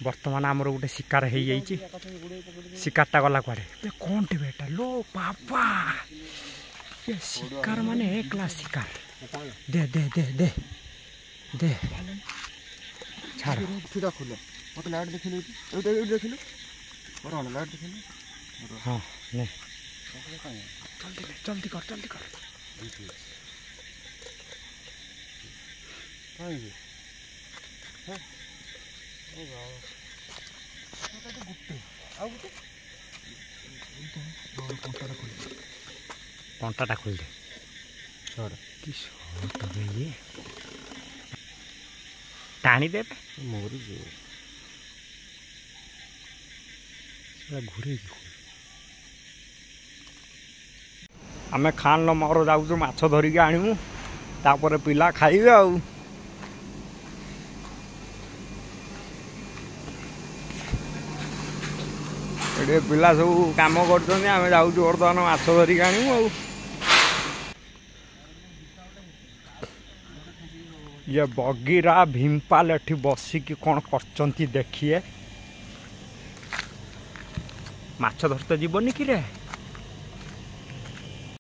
बर्तमान आमर गोटे शिकार हो जाइए शिकारटा गला कुआड़े कौन टे बेटा लो बाबा ये शिकार माने एक क्लास शिकार दे दे दे दे दे छाड़ मत लाइट देखिलु देखिलु लाइट देखिलु हाँ ने जल्दी कर कंटाटा खोल दे कि ये टाणी दे मोरी घूरे आम खान मोर जाऊँ माछ धरिकी आणमु तापर पिला खाइबे आउ ये पिला सब कम कर बर्तमान माछ धरिकी आणमु आउ ये बगीरा भीमपाल एठी बसिकी कौन करचंती देखिए माछ धरते जीवनी कि रे।